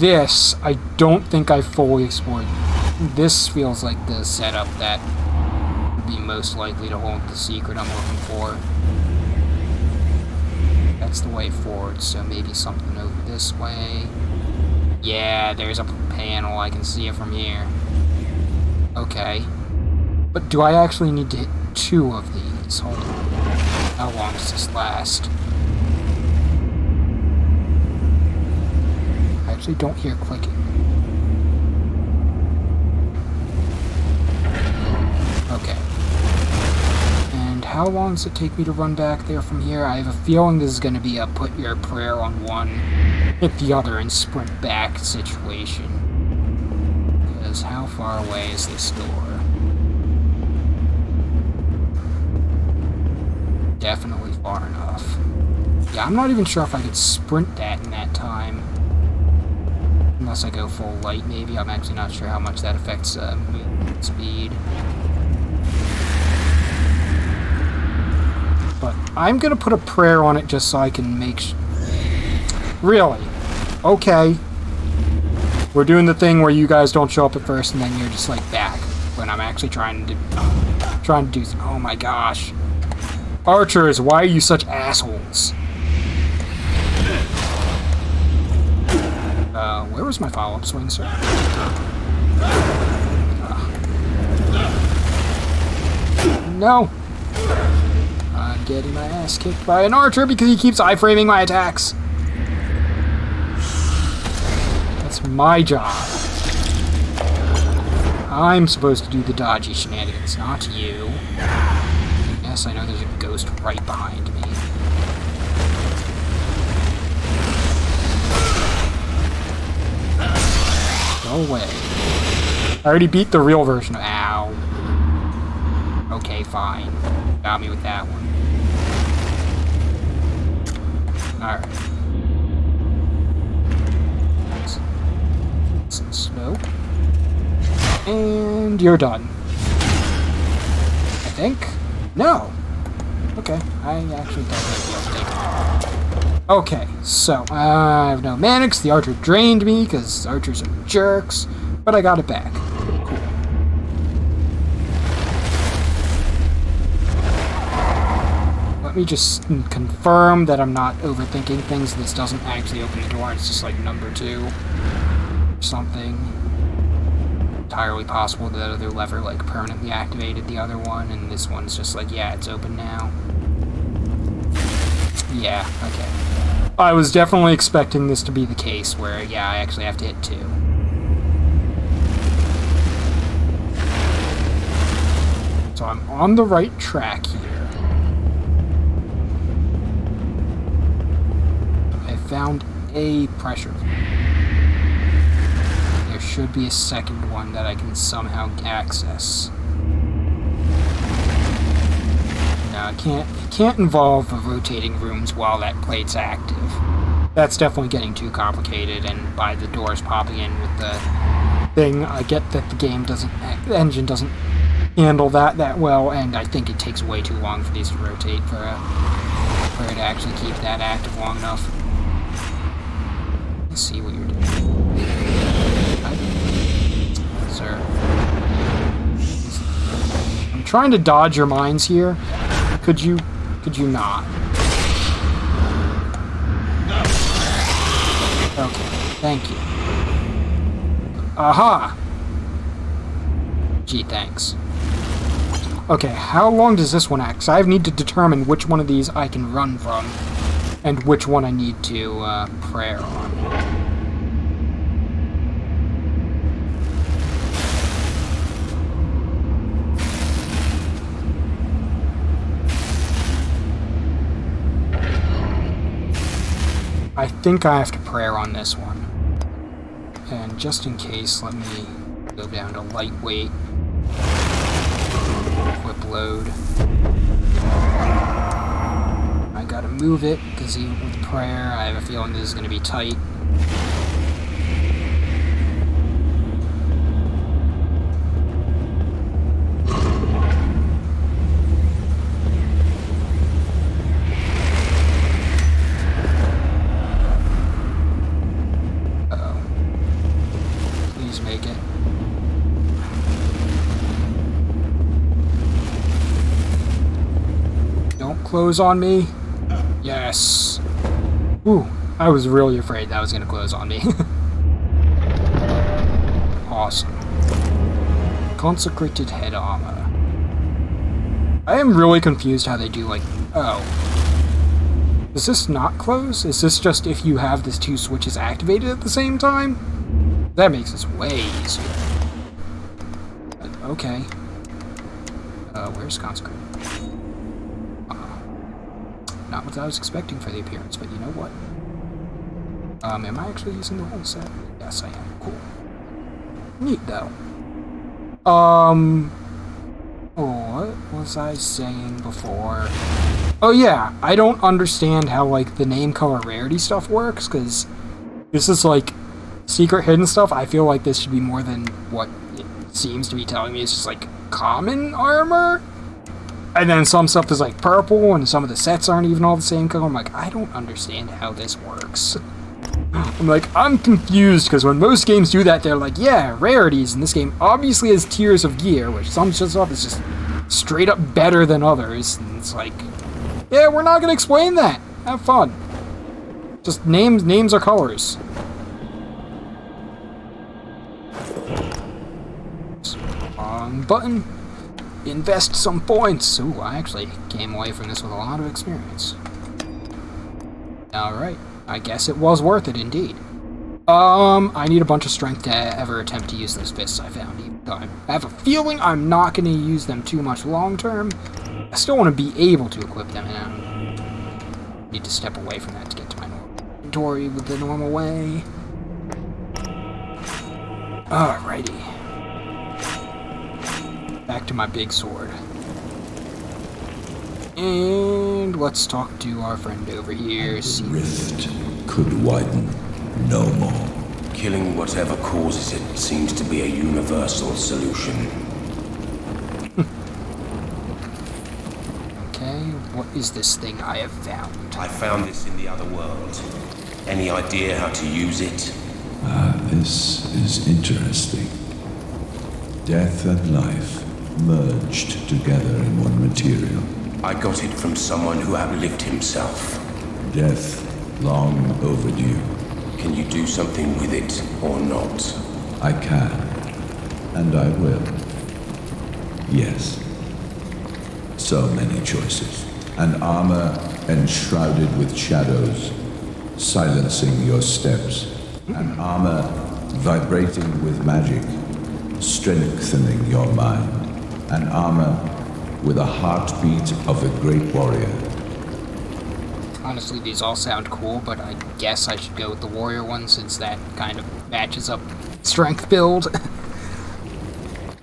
this, I don't think I fully explored. This feels like the setup that would be most likely to hold the secret I'm looking for. That's the way forward, so maybe something over this way. Yeah, there's a panel, I can see it from here. Okay. But do I actually need to hit 2 of these? Hold on. How long does this last? I actually don't hear clicking. Okay. And how long does it take me to run back there from here? I have a feeling this is going to be a put your prayer on one, hit the other, and sprint back situation. Because how far away is this door? Definitely far enough. Yeah, I'm not even sure if I could sprint that in that time. Unless I go full light, maybe. I'm actually not sure how much that affects movement speed. But I'm gonna put a prayer on it just so I can make Really? Okay. We're doing the thing where you guys don't show up at first and then you're just like back when I'm actually trying to do oh my gosh. Archers, why are you such assholes? Where was my follow-up swing, sir? No! I'm getting my ass kicked by an archer because he keeps iframing my attacks. That's my job. I'm supposed to do the dodgy shenanigans, not you. Yes, I know there's a ghost right behind me. Go away. I already beat the real version of Ow. Okay, fine. Got me with that one. Alright. Some snow. And you're done. I think? No. Okay, I actually don't think the update. Okay, so, I have no mana because the archer drained me, because archers are jerks, but I got it back. Cool. Let me just confirm that I'm not overthinking things. This doesn't actually open the door, it's just like number 2 or something. Entirely possible that other lever like permanently activated the other one, and this one's just like, yeah, it's open now. Yeah, okay. I was definitely expecting this to be the case where, yeah, I actually have to hit 2. So I'm on the right track here. I found a pressure. There should be a second one that I can somehow access. No, it can't involve rotating rooms while that plate's active. That's definitely getting too complicated, and by the doors popping in with the thing, I get that the game doesn't, the engine doesn't handle that well, and I think it takes way too long for these to rotate for it to actually keep that active long enough. Let's see what you're doing. Sir. I'm trying to dodge your mines here. Could you not? Okay, thank you. Aha! Gee, thanks. Okay, how long does this one act? 'Cause I need to determine which one of these I can run from, and which one I need to prayer on. I think I have to prayer on this one. And just in case, let me go down to lightweight. Equip load. I gotta move it, because even with prayer, I have a feeling this is going to be tight. close on me? Yes. Ooh, I was really afraid that was gonna close on me. Awesome. Consecrated head armor. I am really confused how they do, like, oh. Does this not close? Is this just if you have these two switches activated at the same time? That makes this way easier. Okay. Where's consecrated? Not what I was expecting for the appearance, but you know what? Am I actually using the whole set? Yes, I am. Cool. Neat, though. What was I saying before? Oh yeah, I don't understand how, like, the name, color, rarity stuff works, because this is, like, secret hidden stuff. I feel like this should be more than what it seems to be telling me. It's just, like, common armor? And then some stuff is, like, purple, and some of the sets aren't even all the same color. I'm like, I don't understand how this works. I'm like, I'm confused, because when most games do that, they're like, yeah, rarities, and this game obviously has tiers of gear, which some stuff is just straight up better than others, and it's like, yeah, we're not gonna explain that. Have fun. Just names are colors. Wrong button. Invest some points. Ooh, I actually came away from this with a lot of experience. Alright. I guess it was worth it, indeed. I need a bunch of strength to ever attempt to use those fists I found. I have a feeling I'm not going to use them too much long term. I still want to be able to equip them, and I need to step away from that to get to my normal inventory with the normal way. Alrighty. Back to my big sword. And let's talk to our friend over here. The rift could widen no more. Killing whatever causes it seems to be a universal solution. Okay, what is this thing I have found? I found this in the other world. Any idea how to use it? This is interesting. Death and life merged together in one material. I got it from someone who outlived himself. Death long overdue. Can you do something with it or not? I can, and I will. Yes. So many choices. An armor enshrouded with shadows, silencing your steps. An armor vibrating with magic, strengthening your mind. An armor with a heartbeat of a great warrior. Honestly, these all sound cool, but I guess I should go with the warrior one since that kind of matches up strength build.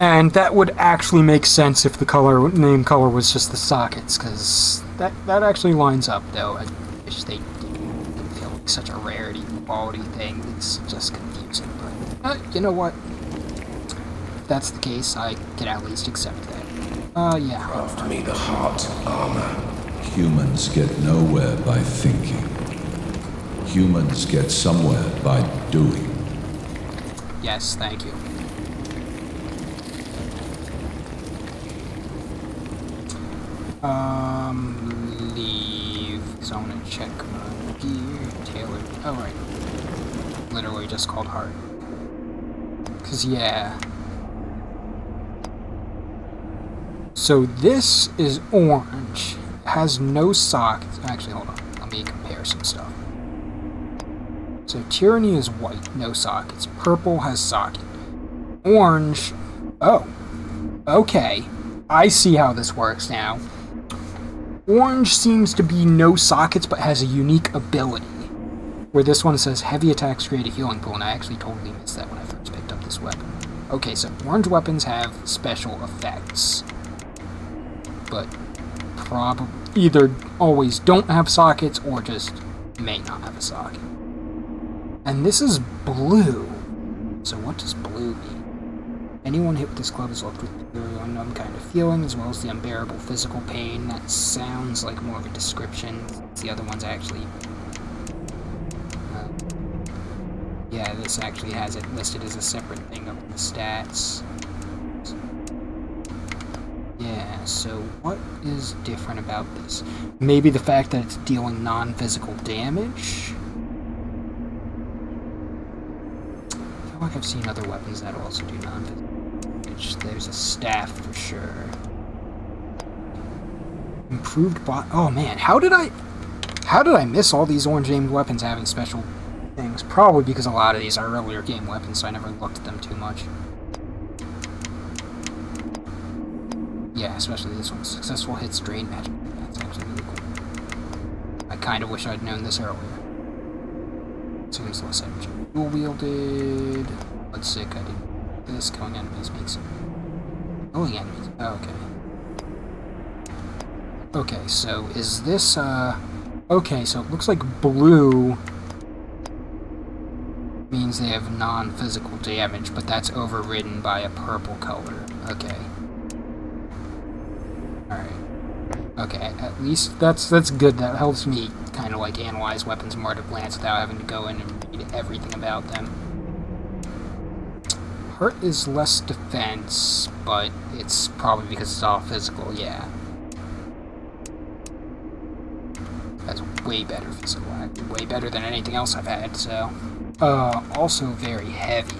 And that would actually make sense if the name color was just the sockets, because that actually lines up, though. I wish they didn't feel like such a rarity quality thing. It's just confusing, but you know what? If that's the case, I can at least accept that. Yeah. Craft me the heart armor. Humans get nowhere by thinking. Humans get somewhere by doing. Yes, thank you. Leave. So I'm gonna check my gear. Tailored. Oh, right. Literally just called heart. 'Cause, yeah. So this is orange. Has no sockets. Actually, hold on. Let me compare some stuff. So Tyranny is white, no sockets. Purple has socket. Orange. Oh. Okay. I see how this works now. Orange seems to be no sockets, but has a unique ability. Where this one says heavy attacks create a healing pool, and I actually totally missed that when I first picked up this weapon. Okay, so orange weapons have special effects. But probably either always don't have sockets or just may not have a socket. And this is blue. So what does blue mean? Anyone hit with this club is left with the unknown kind of feeling, as well as the unbearable physical pain. That sounds like more of a description. The other one's actually... yeah, this actually has it listed as a separate thing up in the stats. Yeah, so what is different about this? Maybe the fact that it's dealing non-physical damage? I feel like I've seen other weapons that also do non-physical damage. There's a staff for sure. Improved bot. Oh man, how did I miss all these orange-aimed weapons having special things? Probably because a lot of these are earlier game weapons, so I never looked at them too much. Yeah, especially this one. Successful hits drain magic. That's actually really cool. I kind of wish I'd known this earlier. Seems less energy. Dual wielded. Blood sick. I didn't. This killing enemies makes it. Killing enemies. Oh, okay. Okay, so is this, okay, so it looks like blue means they have non-physical damage, but that's overridden by a purple color. Okay. Alright. Okay, at least that's good. That helps me kind of, like, analyze weapons more at a glance without having to go in and read everything about them. Hurt is less defense, but it's probably because it's all physical, yeah. That's way better physical acting, way better than anything else I've had, so. Also very heavy.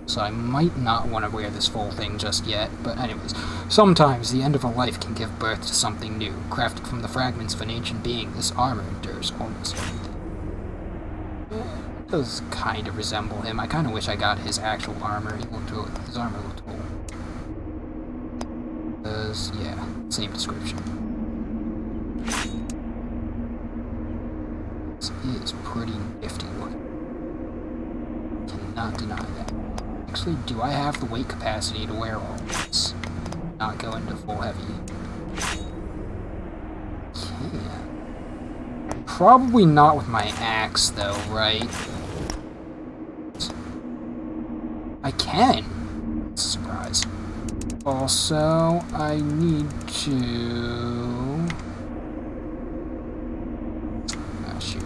So I might not want to wear this full thing just yet, but anyways. Sometimes the end of a life can give birth to something new. Crafted from the fragments of an ancient being, this armor endures almost everything. It does kind of resemble him. I kind of wish I got his actual armor. His armor looked cool. Yeah, same description. This is pretty nifty looking. Cannot deny that. Actually, do I have the weight capacity to wear all this? Not go into full heavy. Can. Probably not with my axe, though, right? I can. It's a surprise. Also, I need to... Oh, shoot.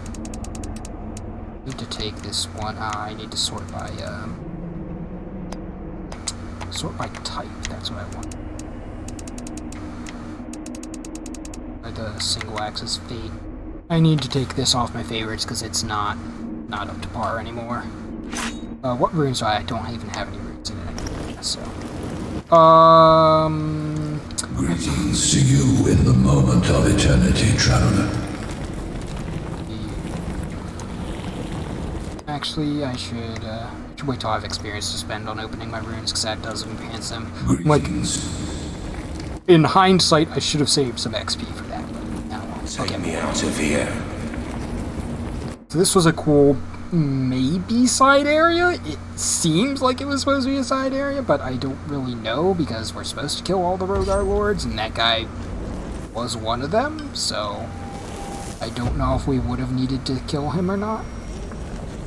I need to take this one. I need to sort by, sort by type, that's what I want. By the single axis fate. I need to take this off my favorites because it's not up to par anymore. What runes do I don't even have any runes in it anymore, so. Greetings to you in the moment of eternity, traveler. Actually, I should wait till I have experience to spend on opening my runes, because that does enhance them. Greetings. Like, in hindsight, I should have saved some XP for that, but now I won't. Take me out of here. So this was a cool, maybe side area? It seems like it was supposed to be a side area, but I don't really know, because we're supposed to kill all the Rogar Lords, and that guy was one of them, so I don't know if we would have needed to kill him or not.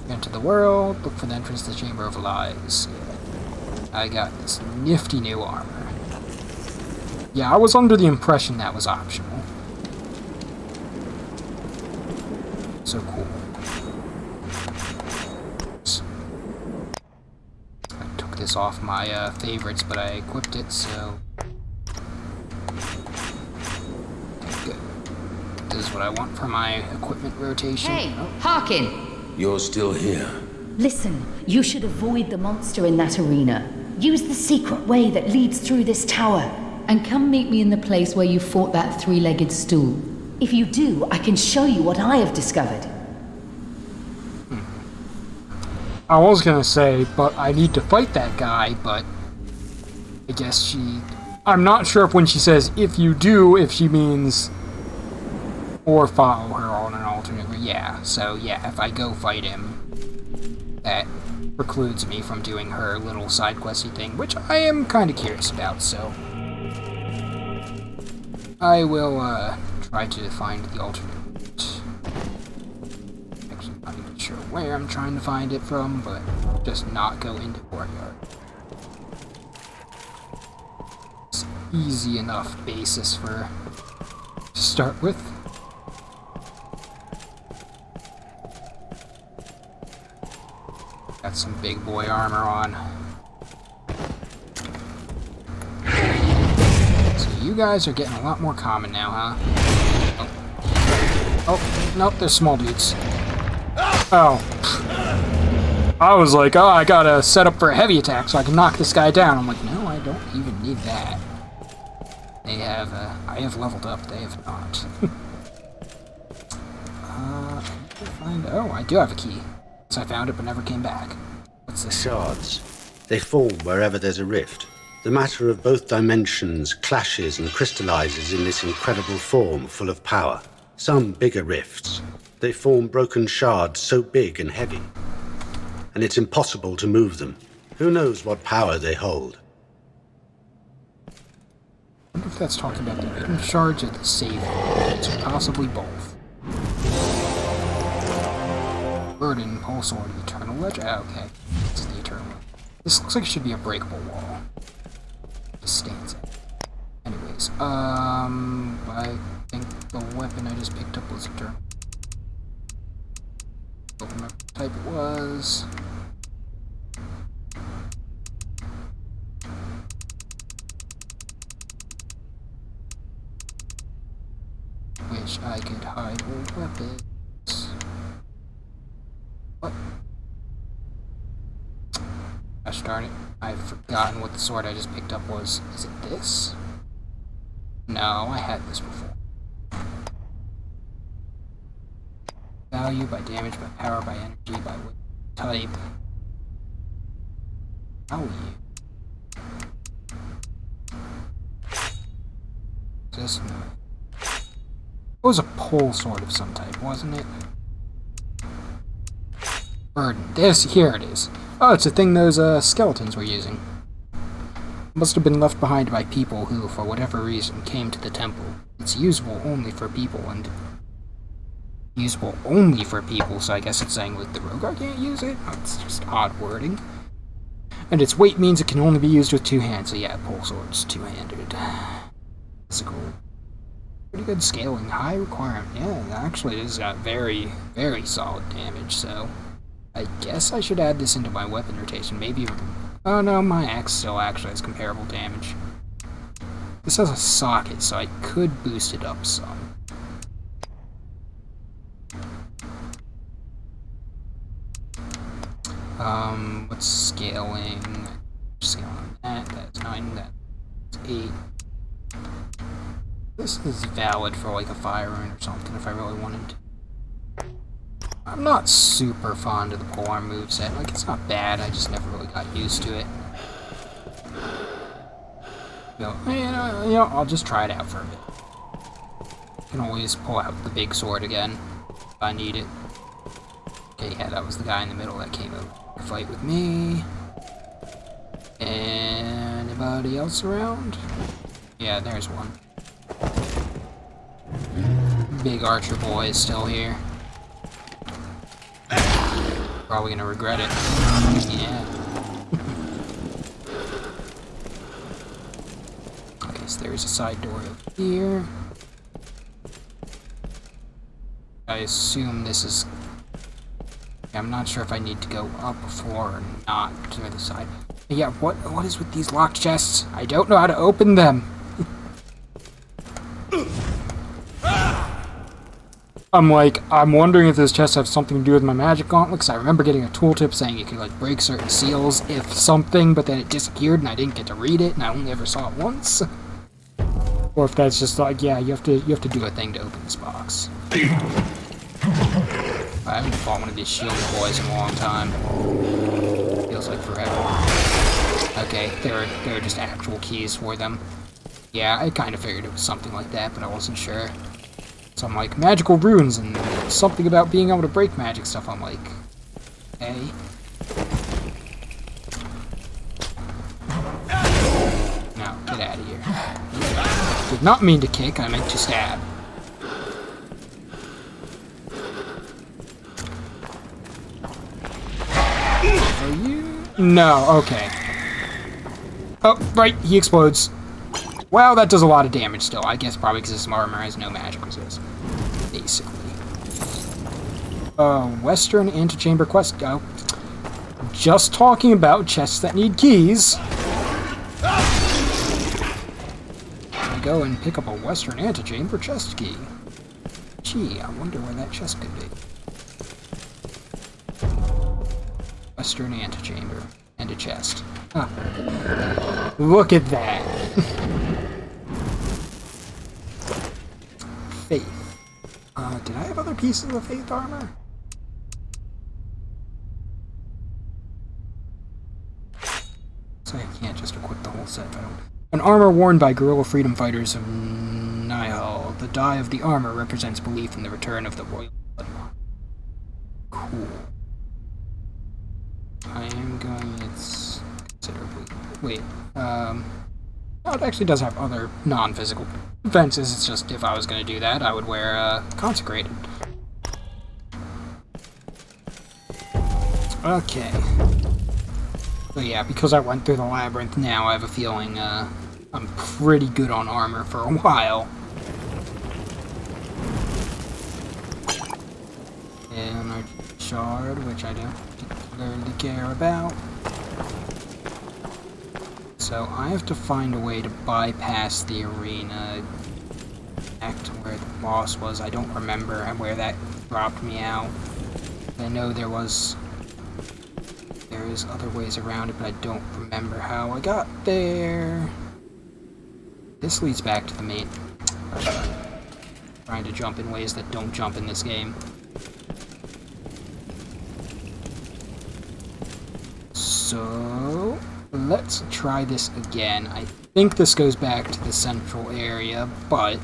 Enter the world, look for the entrance to the Chamber of Lies. I got this nifty new armor. Yeah, I was under the impression that was optional. So cool. I took this off my favorites, but I equipped it, so... Good. This is what I want for my equipment rotation. Hey, Harkin! You're still here. Listen, you should avoid the monster in that arena. Use the secret way that leads through this tower. And come meet me in the place where you fought that three-legged stool. If you do, I can show you what I have discovered. I was gonna say, but I need to fight that guy, but I guess she... I'm not sure if when she says, if you do, if she means... or follow her on an alternate... Yeah, so yeah, if I go fight him, that precludes me from doing her little side questy thing, which I am kind of curious about, so... I will, try to find the alternate route. Actually, not even sure where I'm trying to find it from, but just not go into Courtyard. It's easy enough basis to start with. Got some big boy armor on. So you guys are getting a lot more common now, huh? Oh, nope, they're small dudes. Oh. I was like, oh, I gotta set up for a heavy attack so I can knock this guy down. I'm like, no, I don't even need that. They have, I have leveled up, they have not. Oh, I do have a key. So I found it but never came back. What's this? Shards. They form wherever there's a rift. The matter of both dimensions clashes and crystallizes in this incredible form full of power. Some bigger rifts. They form broken shards so big and heavy. And it's impossible to move them. Who knows what power they hold? I wonder if that's talking about the hidden shards or the save points, or possibly both. Burden, Pole Sword, Eternal Ledge. Ah, okay. This is the Eternal Ledge. This looks like it should be a breakable wall. Just stands it. Anyways, I think the weapon I just picked up was Eternal. Don't remember what type it was. Wish I could hide old weapons. What? Gosh darn it. I've forgotten what the sword I just picked up was. Is it this? No, I had this before. Value by damage, by power, by energy, by weight, type. Value. This? No. It was a pole sword of some type, wasn't it? Burden. Here it is. Oh, it's a thing those skeletons were using. Must have been left behind by people who, for whatever reason, came to the temple. It's usable only for people, and usable only for people, so I guess it's saying like the Rogar can't use it? Oh, it's just odd wording. And its weight means it can only be used with two hands, so yeah, pole sword's two-handed. Physical. Pretty good scaling, high requirement. Yeah, actually it is very, very solid damage, so I guess I should add this into my weapon rotation. Maybe, oh no, my axe still actually has comparable damage. This has a socket, so I could boost it up some. What's scaling? Scaling that, that's 9, that's 8. This is valid for like a fire rune or something if I really wanted to. I'm not super fond of the polearm moveset. Like, it's not bad, I just never really got used to it. So, you know, I'll just try it out for a bit. I can always pull out the big sword again if I need it. Okay, yeah, that was the guy in the middle that came over to fight with me. Anybody else around? Yeah, there's one. Big archer boy is still here. Probably gonna regret it. Yeah. Okay, so there's a side door over here. I assume this is... I'm not sure if I need to go up a floor or not to the other side. But yeah, what is with these locked chests? I don't know how to open them. I'm wondering if those chests have something to do with my magic gauntlet, because I remember getting a tooltip saying you could, like, break certain seals if something, but then it disappeared and I didn't get to read it, and I only ever saw it once. Or if that's just like, yeah, you have to do a thing to open this box. I haven't fought one of these shielded boys in a long time. Feels like forever. Okay, there are just actual keys for them. Yeah, I kind of figured it was something like that, but I wasn't sure. So I'm like, magical runes and something about being able to break magic stuff. I'm like, hey. No, get out of here. Did not mean to kick, I meant to stab. Are you? No, okay. Oh, right, he explodes. Well, that does a lot of damage still. I guess probably because this armor has no magic resist. Basically. Western Antechamber quest. Go. Just talking about chests that need keys. I go and pick up a Western antechamber chest key. Gee, I wonder where that chest could be. Western antechamber. And a chest. Huh. Look at that! Faith. Did I have other pieces of Faith armor? So I can't just equip the whole set if I don't. An armor worn by guerrilla freedom fighters of Nihal. The dye of the armor represents belief in the return of the royal bloodline. Cool. I am going. It's considerably. Wait. Oh, it actually does have other non-physical defenses. It's just if I was going to do that, I would wear consecrated. Okay. So yeah, because I went through the labyrinth now, I have a feeling I'm pretty good on armor for a while. And our shard, which I don't particularly care about. So I have to find a way to bypass the arena back to where the boss was. I don't remember where that dropped me out. I know there is other ways around it, but I don't remember how I got there. This leads back to the main. Trying to jump in ways that don't jump in this game. So let's try this again. I think this goes back to the central area, but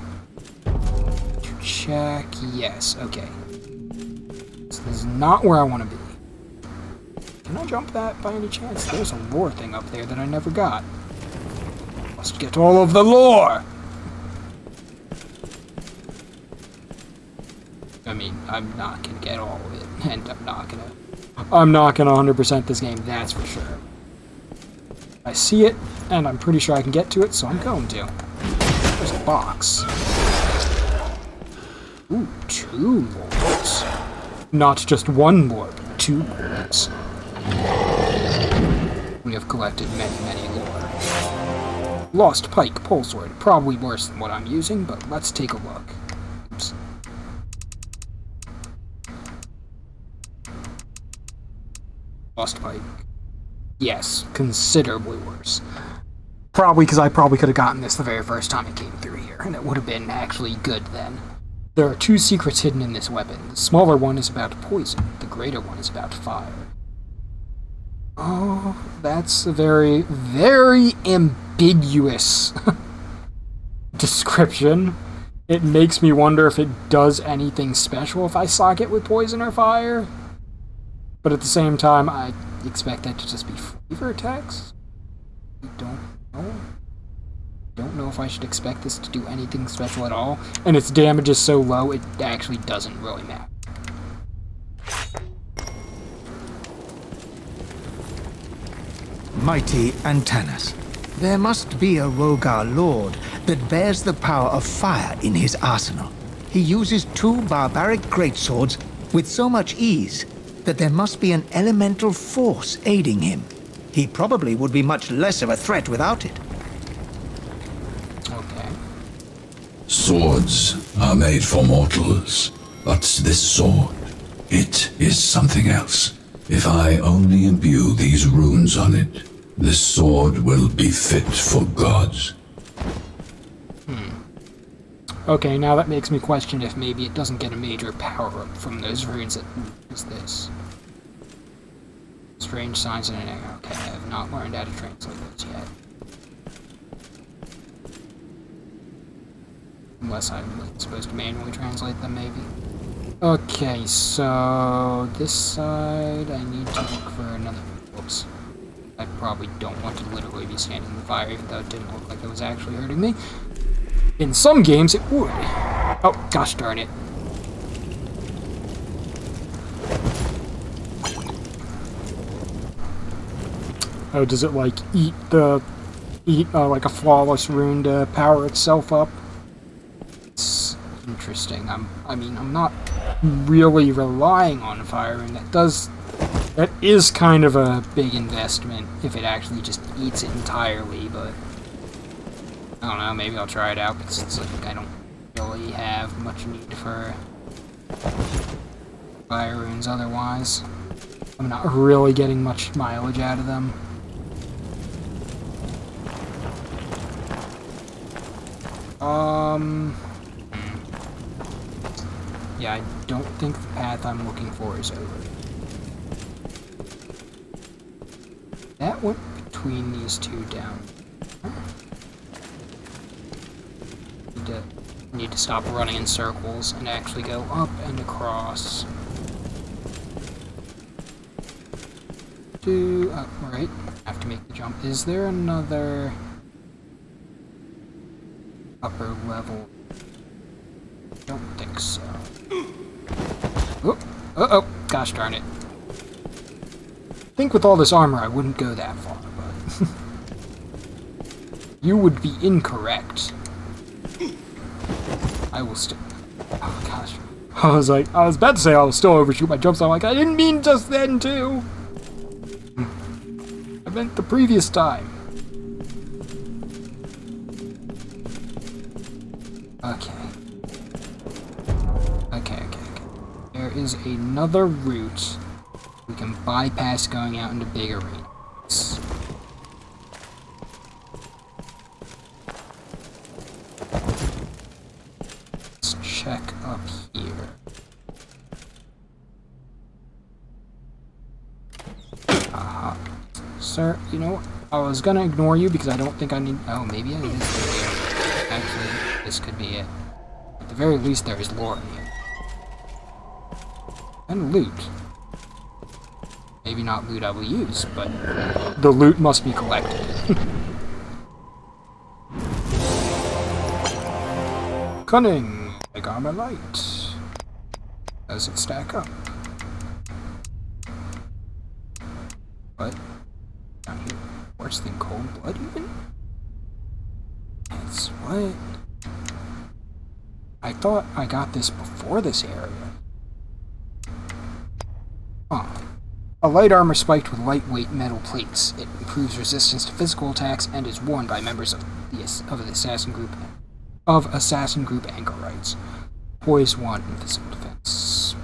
to check, yes, okay. So this is not where I want to be. Can I jump that by any chance? There's a lore thing up there that I never got. Must get all of the lore! I mean, I'm not gonna get all of it, and I'm not gonna 100% this game, that's for sure. I see it, and I'm pretty sure I can get to it, so I'm going to. There's a box. Ooh, 2 lords. Not just 1 lord, but 2 lords. We have collected many, many lore. Lost pike, pole sword. Probably worse than what I'm using, but let's take a look. Oops. Lost pike. Yes, considerably worse. Probably because I probably could have gotten this the very first time it came through here, and it would have been actually good then. There are 2 secrets hidden in this weapon. The smaller one is about poison. The greater one is about fire. Oh, that's a very, very ambiguous description. It makes me wonder if it does anything special if I sock it with poison or fire. But at the same time, I expect that to just be flavor text. I don't know. Don't know if I should expect this to do anything special at all. And its damage is so low, it actually doesn't really matter. Mighty Antanas, there must be a Rogar lord that bears the power of fire in his arsenal. He uses 2 barbaric greatswords with so much ease that there must be an elemental force aiding him. He probably would be much less of a threat without it. Okay. Swords are made for mortals, but this sword, it is something else. If I only imbue these runes on it, this sword will be fit for gods. Okay, now that makes me question if maybe it doesn't get a major power-up from those runes. What is this? Strange signs in an egg. Okay, I have not learned how to translate those yet. Unless I'm supposed to manually translate them, maybe. Okay, so this side, I need to look for another. Whoops. I probably don't want to literally be standing in the fire, even though it didn't look like it was actually hurting me. In some games, it would. Oh, gosh darn it. Oh, does it, like, eat like a flawless rune to power itself up? It's interesting. I'm not really relying on fire, and that is kind of a big investment if it actually just eats it entirely, but I don't know, maybe I'll try it out, because it's like I don't really have much need for fire runes otherwise. I'm not really getting much mileage out of them. Yeah, I don't think the path I'm looking for is over. That went between these two down. Need to stop running in circles and actually go up and across. Right. Have to make the jump. Is there another upper level? Don't think so. Oh, uh-oh, gosh darn it. I think with all this armor I wouldn't go that far, but you would be incorrect. I will still. Oh gosh. I was about to say I will still overshoot my jumps. I'm like, I didn't mean just then too. I meant the previous time. Okay. Okay. There is another route we can bypass going out into big arenas. Let's check up here. Aha. Sir, you know, I was gonna ignore you because I don't think I need. Oh, maybe I did. Actually, this could be it. At the very least, there is lore in here. And loot. Maybe not loot I will use, but the loot must be collected. Cunning! I got my light. Does it stack up? What? Down here. Worse than cold blood, even? It's what? I thought I got this before this area. Huh. A light armor spiked with lightweight metal plates. It improves resistance to physical attacks and is worn by members of the assassin group anchorites. Poise 1, physical defense.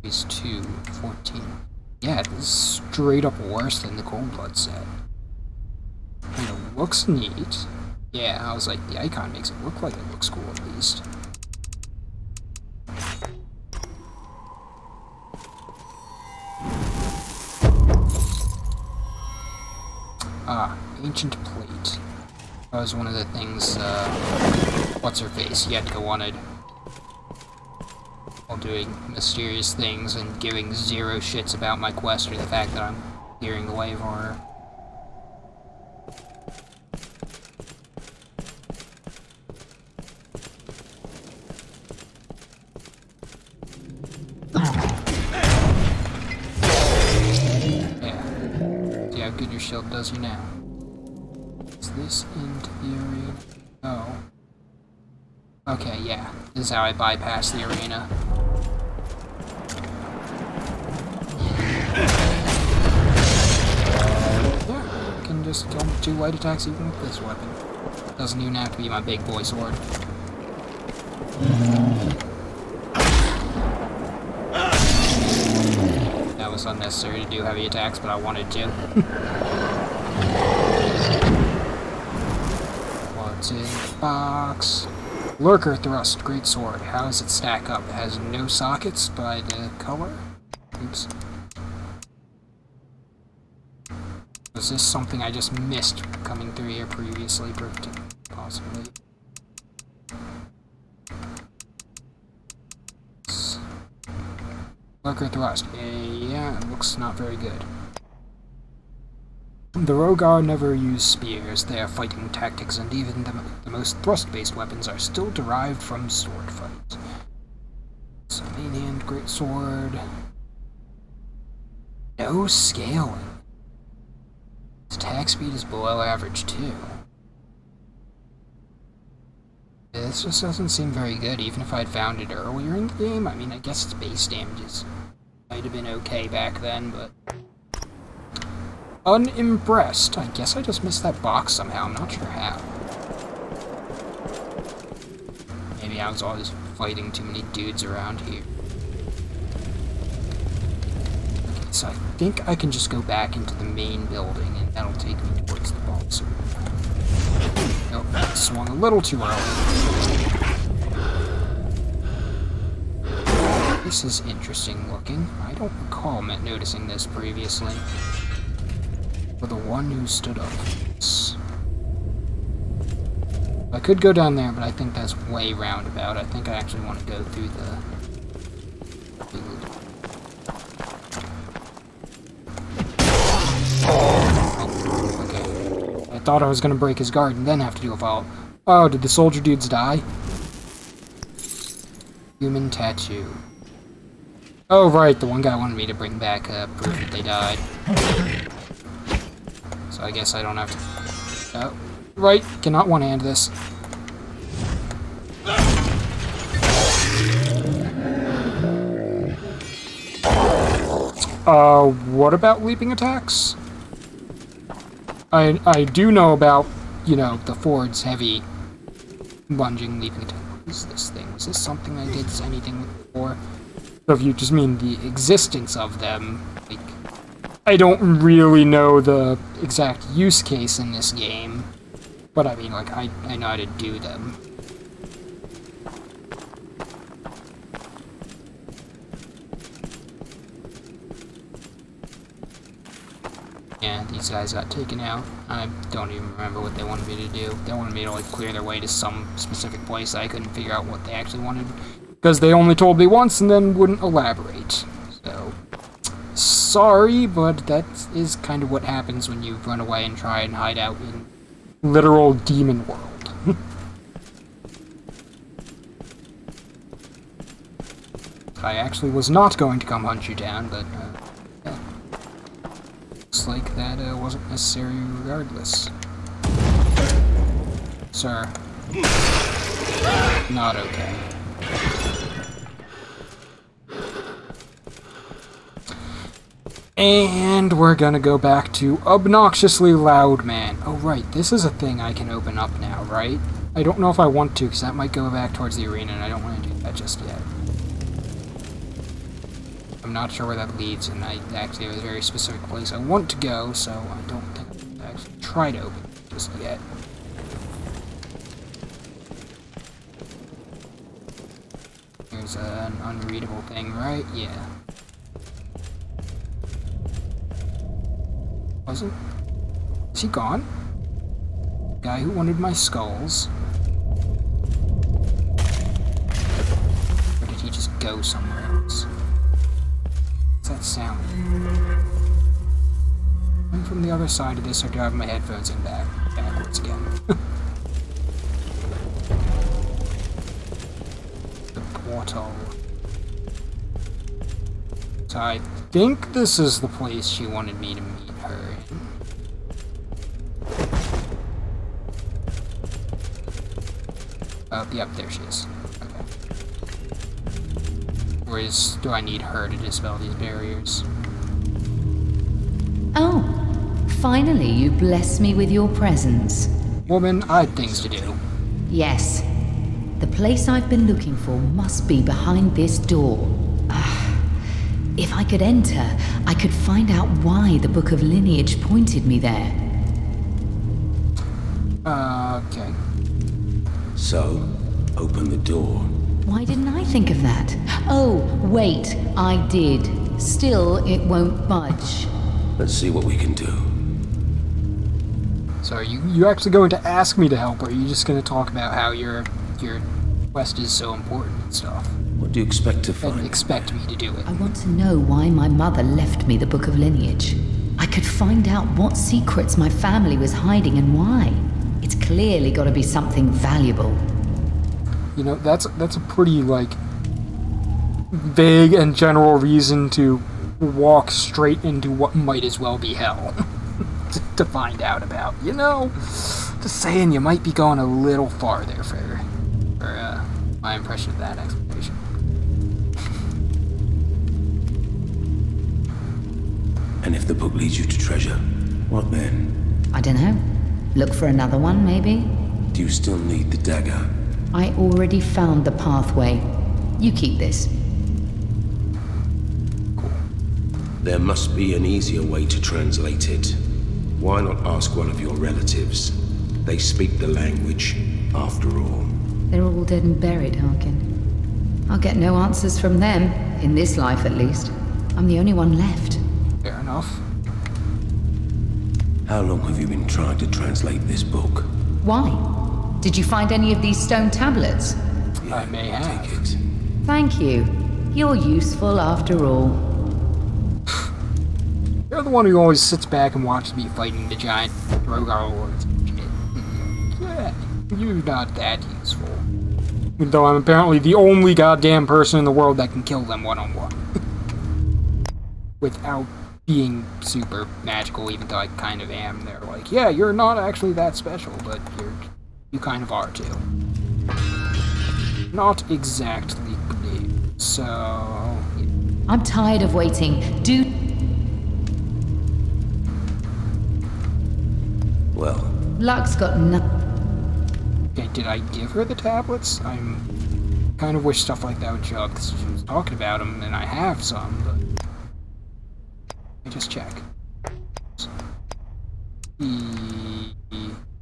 Poise 2, 14. Yeah, this is straight up worse than the cold blood set. And it looks neat. Yeah, I was like, the icon makes it look like it looks cool at least. Ah, ancient plate. That was one of the things, what's-her-face, Yetka wanted. While doing mysterious things and giving zero shits about my quest or the fact that I'm clearing the way for her. Yeah. See how good your shield does you now. Is this into the arena? Oh. Okay, yeah. This is how I bypass the arena. Yeah, I can just kill 2 light attacks even with this weapon. Doesn't even have to be my big boy sword. That was unnecessary to do heavy attacks, but I wanted to. What's in the box? Lurker Thrust, great sword. How does it stack up? It has no sockets by the color? Oops. Was this something I just missed coming through here previously? Possibly. Lurker Thrust. Yeah, it looks not very good. The Rogar never use spears. They are fighting tactics, and even the most thrust-based weapons are still derived from sword fight. So, main-hand greatsword. No scaling. Its attack speed is below average, too. This just doesn't seem very good, even if I'd found it earlier in the game. I mean, I guess its base damages might have been okay back then, but... Unimpressed. I guess I just missed that box somehow. I'm not sure how. maybe I was always fighting too many dudes around here. Okay, so I think I can just go back into the main building, and that'll take me towards the boss room. Nope, I swung a little too early. This is interesting looking. I don't recall noticing this previously. For the one who stood up. I could go down there, but I think that's way roundabout. I think I actually want to go through the food. Oh, okay. I thought I was going to break his guard and then have to do a follow. Oh, did the soldier dudes die? Human tattoo. Oh, right, the one guy wanted me to bring back proof that they died. So I guess I don't have to... Oh, right, cannot one-hand this. What about leaping attacks? I do know about, you know, the Ford's heavy lunging leaping attack. What is this thing? Was this something I did anything with before? So if you just mean the existence of them, like, I don't really know the exact use case in this game, but I mean, like, I know how to do them. Yeah, these guys got taken out. I don't even remember what they wanted me to do. They wanted me to, like, clear their way to some specific place. I couldn't figure out what they actually wanted, because they only told me once and then wouldn't elaborate. So, sorry, but that is kind of what happens when you run away and try and hide out in literal demon world. I actually was not going to come hunt you down, but yeah. Looks like that wasn't necessary regardless. Sir. Not okay. And we're gonna go back to Obnoxiously Loud Man. Oh right, this is a thing I can open up now, right? I don't know if I want to, because that might go back towards the arena, and I don't want to do that just yet. I'm not sure where that leads, and I actually have a very specific place I want to go, so I don't think I'll actually try to open it just yet. There's an unreadable thing, right? Yeah. Wasn't? Is he gone? Guy who wanted my skulls. Or did he just go somewhere else? What's that sound? I'm from the other side of this, or do I have my headphones in backwards again? The portal. So I think this is the place she wanted me to meet her in. Oh, yep, there she is. Okay. Whereas, do I need her to dispel these barriers? Oh, finally you bless me with your presence. Woman, I had things to do. Yes. The place I've been looking for must be behind this door. If I could enter, I could find out why the Book of Lineage pointed me there. Okay. So, open the door. Why didn't I think of that? Oh, wait, I did. Still, it won't budge. Let's see what we can do. So are you actually going to ask me to help, or are you just going to talk about how your quest is so important and stuff? What do you expect to And find? expect me to do it. I want to know why my mother left me the Book of Lineage. I could find out what secrets my family was hiding and why. It's clearly got to be something valuable. You know, that's a pretty, like, vague and general reason to walk straight into what might as well be hell to find out about. You know, just saying, you might be going a little farther for my impression of that explanation. And if the book leads you to treasure, what then? I don't know. Look for another one, maybe? Do you still need the dagger? I already found the pathway. You keep this. There must be an easier way to translate it. Why not ask one of your relatives? They speak the language, after all. They're all dead and buried, Harkin. I'll get no answers from them, in this life at least. I'm the only one left. Fair enough. How long have you been trying to translate this book? Why? Did you find any of these stone tablets? Yeah, I may have. take it. Thank you. You're useful after all. You're the one who always sits back and watches me fighting the giant Rogar lords. Yeah, you're not that useful. Even though I'm apparently the only goddamn person in the world that can kill them one-on-one. Without being super magical, even though I kind of am. They're like, yeah, you're not actually that special, but you kind of are too. Not exactly clear. So... I'm tired of waiting. Well, Luck's got nothing. Okay, did I give her the tablets? I'm kind of wish stuff like that would show up because she was talking about them, and I have some, but... Let me just check. The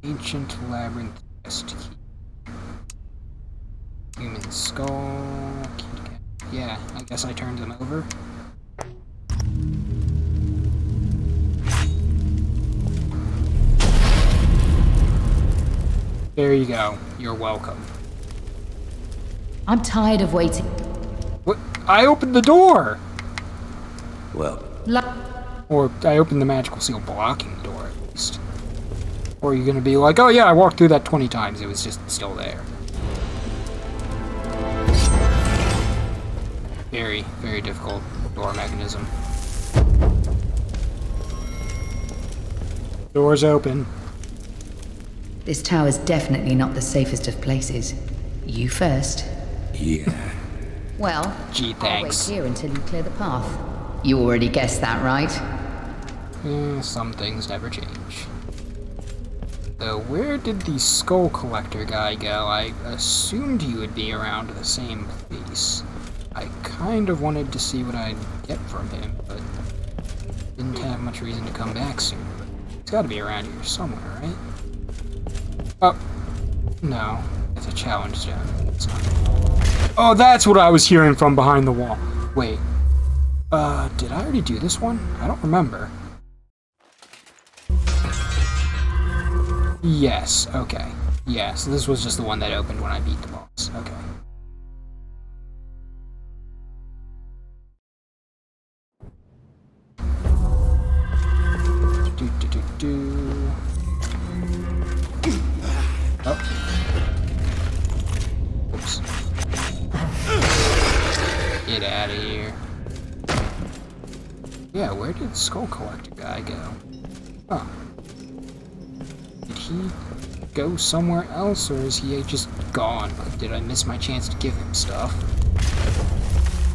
Ancient Labyrinth Quest Key. Human Skull... Yeah, I guess I turned them over. There you go. You're welcome. I'm tired of waiting. What? I opened the door! well, Or I opened the magical seal blocking the door, at least. Or you're gonna be like, oh yeah, I walked through that 20 times, it was just still there. Very, very difficult door mechanism. Door's open. This tower's definitely not the safest of places. You first. yeah. Well, Gee, I'll thanks. wait here until you clear the path. You already guessed that, right? Some things never change. So where did the skull collector guy go? I assumed he would be around the same place. I kind of wanted to see what I'd get from him, but didn't have much reason to come back soon. But he's got to be around here somewhere, right? Oh, no. It's a challenge zone. It's not. Oh, that's what I was hearing from behind the wall. Wait. Did I already do this one? I don't remember. Yes, okay. Yeah, so this was just the one that opened when I beat the boss. Okay. Oh. Oops. Get out of here. Yeah, where did Skull Collector guy go? Oh. Did he go somewhere else, or is he just gone? Like, did I miss my chance to give him stuff?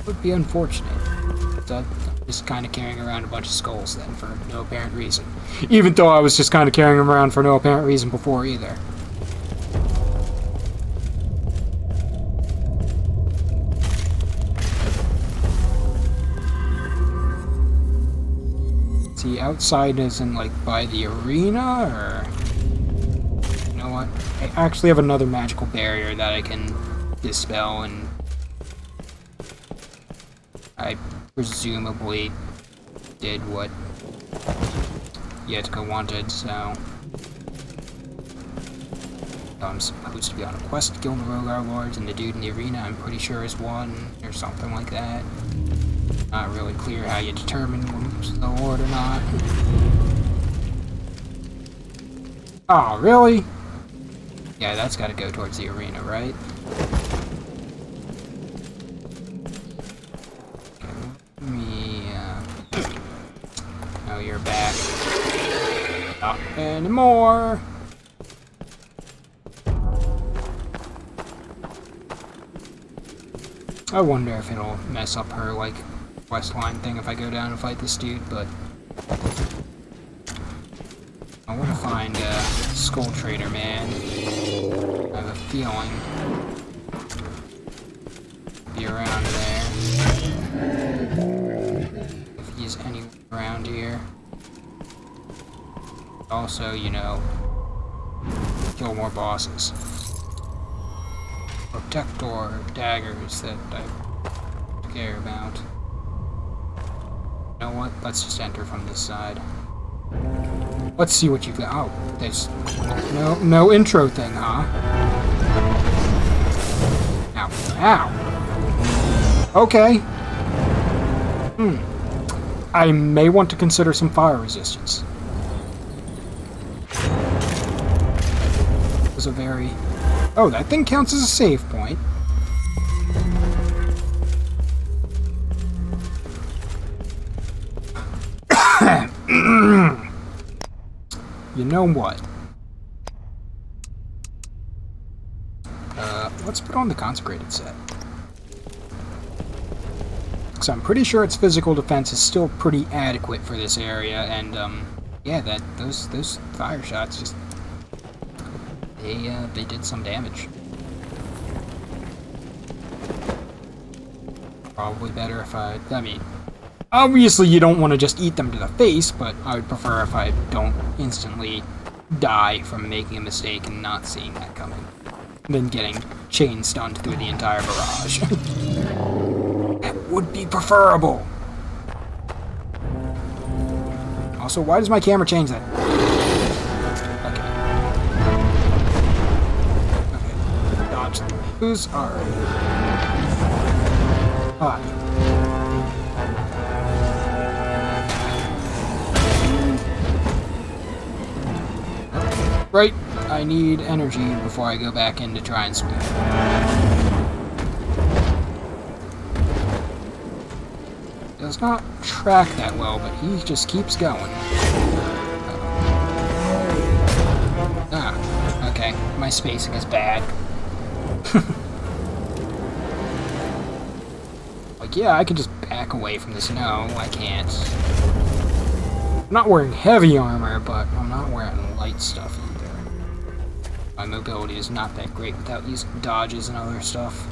It would be unfortunate. I'm just kind of carrying around a bunch of skulls then for no apparent reason. Even though I was just kind of carrying them around for no apparent reason before either. Is he outside as in like by the arena, or... You know what? I actually have another magical barrier that I can dispel, and I presumably did what Yetka wanted, so I'm supposed to be on a quest to kill the Rogar Lords, and the dude in the arena I'm pretty sure is one, or something like that. Not really clear how you determine who's the Lord or not. Oh, really? Yeah, that's gotta go towards the arena, right? Oh, you're back. Not anymore. I wonder if it'll mess up her, like, quest line thing if I go down and fight this dude, but I want to find a Skull Trader, man. I have a feeling. Be around there. If he's anywhere around here. Also, you know, kill more bosses. Protector daggers that I care about. You know what? Let's just enter from this side. Let's see what you've got. Oh, there's no intro thing, huh? Ow. Ow. Okay. I may want to consider some fire resistance. It was a very... Oh, that thing counts as a save point. You know what? Let's put on the consecrated set. Because I'm pretty sure its physical defense is still pretty adequate for this area, and yeah, those fire shots just they did some damage. Probably better if I mean, obviously you don't want to just eat them to the face, but I would prefer if I don't instantly die from making a mistake and not seeing that coming, than getting chain stunned through the entire barrage. That would be preferable. Also, why does my camera change that? Okay. Dodge those. Alright. Alright. Right, I need energy before I go back in to try and swim. Does not track that well, but he just keeps going. Ah, okay, my spacing is bad. Like, yeah, I could just back away from this. No, I can't. I'm not wearing heavy armor, but I'm not wearing light stuff either. My mobility is not that great without using dodges and other stuff.